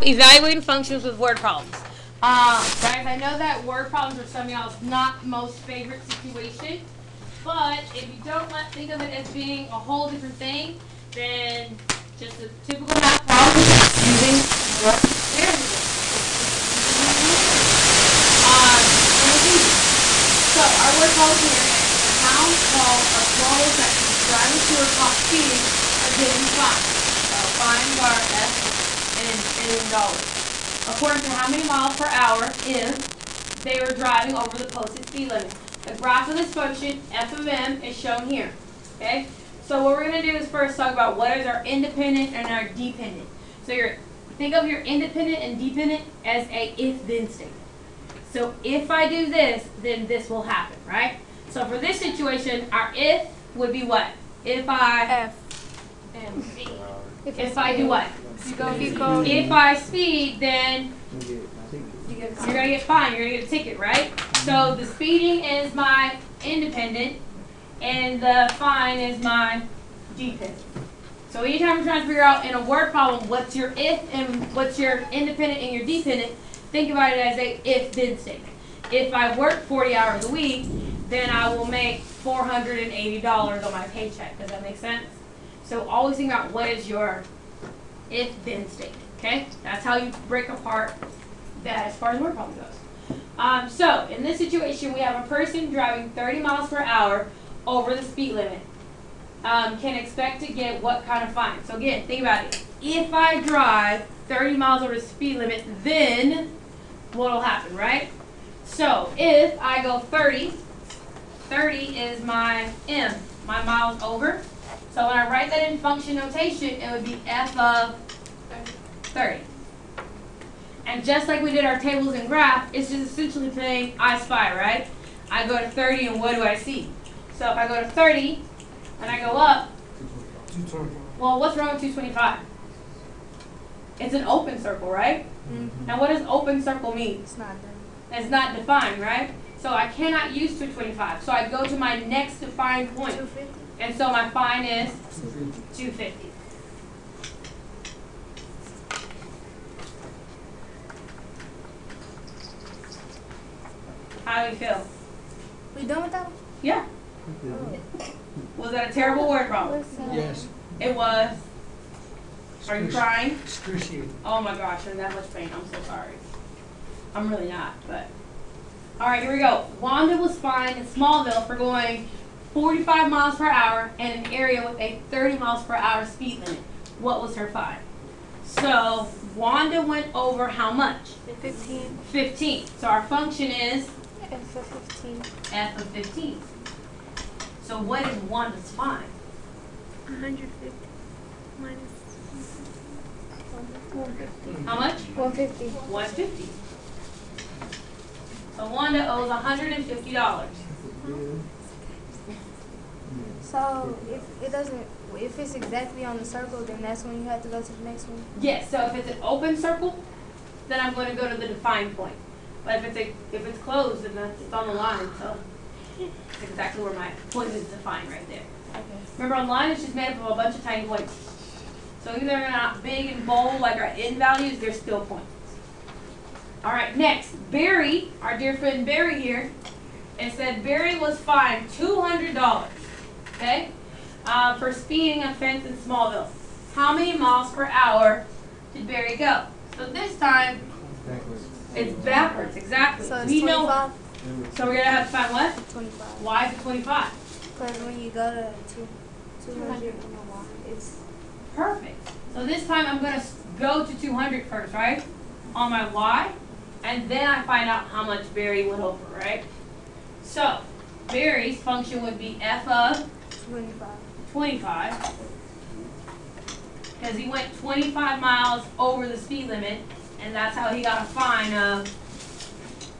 Evaluating functions with word problems. Guys, I know that word problems are some of y'all's not most favorite situation, but if you don't think of it as being a whole different thing than just a typical math problem using what there it is. So our word problem here is how tall a slow section driving to a top speed are given five. So find our S in dollars. According to how many miles per hour if they were driving over the posted speed limit. The graph of this function, f of m, is shown here. Okay? So what we're going to do is first talk about what is our independent and our dependent. So think of your independent and dependent as a if-then statement. So if I do this, then this will happen, right? So for this situation, our if would be what? If I do what? If I speed, then you're going to get fined. You're going to get a ticket, right? So the speeding is my independent, and the fine is my dependent. So anytime you're trying to figure out in a word problem what's your if and what's your independent and your dependent, think about it as a if-then statement. If I work 40 hours a week, then I will make $480 on my paycheck. Does that make sense? So always think about what is your if-then statement, okay? That's how you break apart that as far as word problem goes. So in this situation, we have a person driving 30 miles per hour over the speed limit. Can expect to get what kind of fine? So again, think about it. If I drive 30 miles over the speed limit, then what will happen, right? So if I go 30 is my m, my miles over. So when I write that in function notation, it would be f of 30. And just like we did our tables and graph, it's just essentially saying I spy, right? I go to 30 and what do I see? So if I go to 30 and I go up, well, what's wrong with 225? It's an open circle, right? Mm-hmm. Now what does open circle mean? It's not defined, right? So I cannot use 225. So I go to my next defined point. 250. And so my fine is 250. How do you feel? We done with that one? Yeah. Was that a terrible word problem? Yes. It was. Are you crying? Excruciating. Oh my gosh, you're in that much pain. I'm so sorry. I'm really not, but. Alright, here we go. Wanda was fined in Smallville for going 45 miles per hour in an area with a 30 miles per hour speed limit. What was her fine? So, Wanda went over how much? 15. 15. So our function is? F of 15. F of 15. So what is Wanda's fine? 150 minus 150. How much? 150. 150. So Wanda owes $150. So if it's exactly on the circle, then that's when you have to go to the next one? Yes, so if it's an open circle, then I'm going to go to the defined point. But if it's closed, then it's on the line. So it's exactly where my point is defined right there. Okay. Remember, on line it's just made up of a bunch of tiny points. So even though they're not big and bold like our end values, they're still points. All right, next, Barry, our dear friend Barry here, it said Barry was fined $200, okay, for speeding offense in Smallville. How many miles per hour did Barry go? So this time, it's backwards, exactly. So it's 25? So we're going to have to find what? 25. Why is it 25? Because when you go to 200, it's... Perfect. So this time I'm going to go to 200 first, right? On my y. And then I find out how much Barry went over, right? So, Barry's function would be f of 25. Because he went 25 miles over the speed limit, and that's how he got a fine of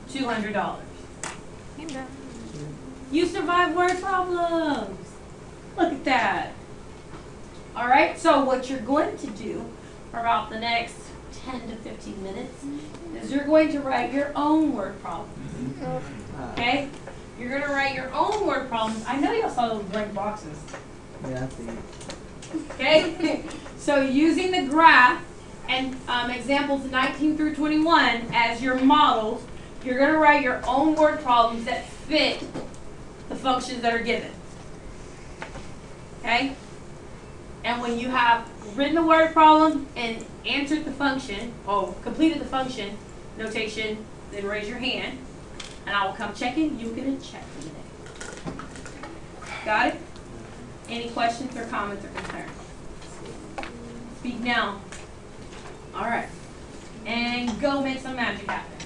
$200. You survived word problems. Look at that. All right, so what you're going to do for about the next 10 to 15 minutes is you're going to write your own word problems. Okay? You're going to write your own word problems. I know y'all saw those blank boxes. Yeah, I see. Okay? So using the graph and examples 19 through 21 as your models, you're going to write your own word problems that fit the functions that are given. Okay? And when you have written the word problem and answered the function, or completed the function notation, then raise your hand, and I will come check in. You'll get a check for the day. Got it? Any questions or comments or concerns? Speak now. All right. And go make some magic happen.